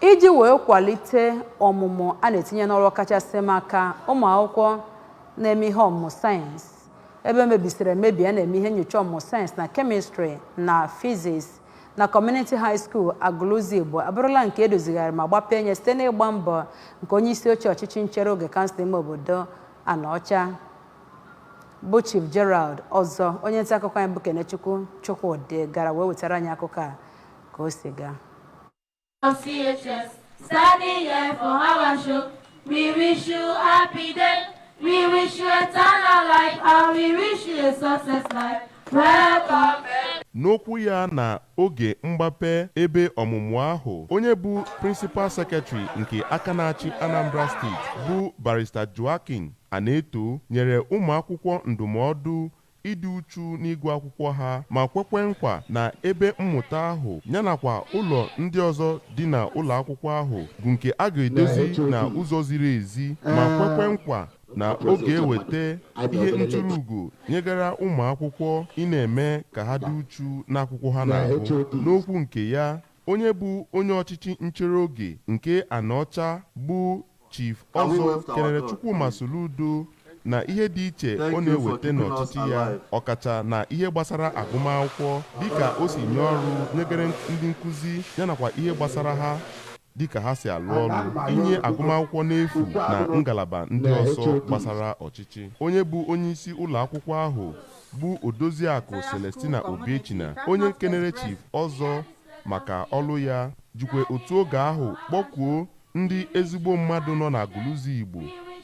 iji wee kwalite ọmụmụ a na-etinye n'ọrụ kachasị maka ụmụ akwụkwọ na-eme ihe ọmụmụ sayensị ebe mebisiri emebi a na-eme ihe nyocha ọmụmụ sayensị na kemistri na fiziks na Community High School Agụlụzi Igbo abụrụla nke edozigharị ma gbapee nye site n'ịgba mbọ nke onyeisi oche ọchịchị nchere oge kansụl ime obodo Anaocha bụ Chief Gerald Ozoh. Onye nta akụkọ anyị bụ Kenechukwu Chukwudị gara wee wetara anyị akụkọ a ka o si gaa. CHS, standing here for our show. We wish you happy day. We wish you eternal life, and we wish you a success life. Welcome. N'okwu ya na oge mgbape ebe ọmụmụ ahụ, onye bụ Principal Secretary nke aka na-achị Anambra State bụ Barrister Joaquin Aneto nyere ụmụ akwụkwọ ndụmọdụ ịdị uchu n'ịgụ akwụkwọ ha ma kwekwe nkwa na ebe mmụta ahụ yanakwa ụlọ ndị ọzọ dị na ụlọ akwụkwọ ahụ bụ nke a ga-edozi na ụzọ ziri ezi ma kwekwe nkwa na oge eweta ihe ntụrụugo nyegara ụmụ akwụkwọ ị na-eme ka ha dị uchu n'akwụkwọ ha na-agụ. N'okwu nke ya, onye bụ onye ọchịchị nchere oge nke Anaocha bụ Chief Ozoh kelere Chukwuma Soludo na ihe dị iche ọ na-eweta n'ọchịchị ya ọkacha na ihe gbasara agụmakwụkwọ dịka o si nye ọrụ nyegara ndị nkụzi yanakwa ihe gbasara ha dịka ha si alụ ọrụ inye agụmakwụkwọ n'efu na ngalaba ndị ọzọ gbasara ọchịchị. Onye bụ onyeisi ụlọ akwụkwọ ahụ bụ Odoziakụ Celestina Obiechina onye kenere Chief Ozoh maka ọlụ ya jikwe otu oge ahụ kpọkuo ndị ezigbo mmadụ nọ n'Agụlụzi Igbo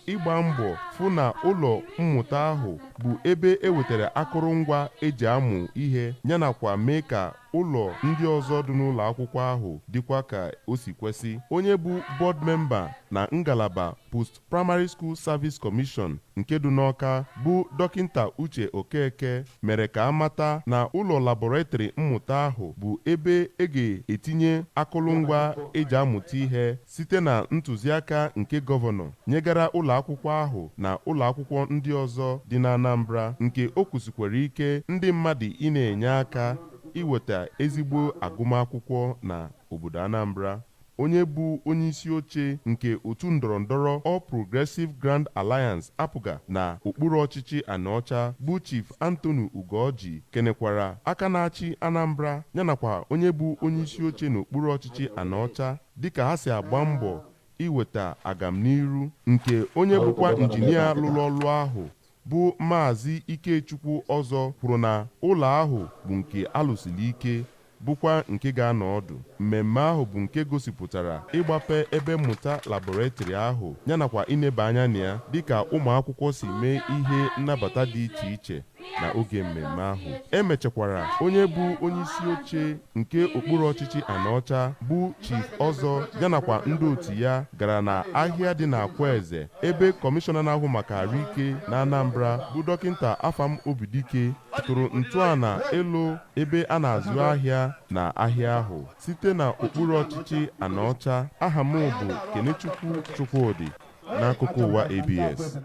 ịgba mbọ fụ na ụlọ mmụta ahụ bụ ebe ewetara akụrụngwa eji amụ ihe yanakwa mee ka ụlọ ndị ọzọ dị n'ụlọ akwụkwọ ahụ dịkwa ka o si kwesị. Onye bụ board member na ngalaba Post Primary School Service Commission nke dị n'Awka bụ Dọkịnta Uche Okeke mere ka amata na ụlọ laboratory mmụta ahụ bụ ebe e ga-etinye akụrụngwa eji amụta ihe site na ntụziaka nke gọvanọ nyegara ụlọ akwụkwọ ahụ na ụlọ akwụkwọ ndị ọzọ dị na Anambra nke o kwusikwara ike ndị mmadụ ị na-enye aka iweta ezigbo agụmakwụkwọ na obodo Anambra. Onye bụ onyeisi oche nke otu ndọrọndọrọ All Progressive Grand Alliance apụga na okpuru ọchịchị Anaocha bụ Chief Anthony Ugoji kenekwara aka na-achị Anambra yanakwa onye bụ onyeisi oche n'okpuru ọchịchị Anaocha dịka ha si agba mbọ iweta agamniru nke onye bụkwa injinia lụrụ ọlụ ahụ bụ Maazị Ikechukwu Ozoh kwuru na ụlọ ahụ bụ nke alụsiri ike bụkwa nke ga-anọ ọdụ. Mmemme ahụ bụ nke gosipụtara ịgbape ebe mmụta laboratory ahụ yanakwa ineba anya na ya dịka ụmụ akwụkwọ si mee ihe nnabata dị iche iche na oge mmemme ahụ. Emechakwara onye bụ onyeisi oche nke okpuru ọchịchị Anaocha bụ Chief Ozoh yanakwa ndị otu ya gara na ahịa dị na Akwaeze ebe kọmishọna na-ahụ maka ahụike na Anambra bụ Dọkịnta Afam Obidike tụrụ ntọala elu ebe a na-azụ ahịa na ahịa ahụ site na okpuru ọchịchị Anaocha. Aha m bụ Kenechukwu Chukwudị n'akụkọ ụwa ABS.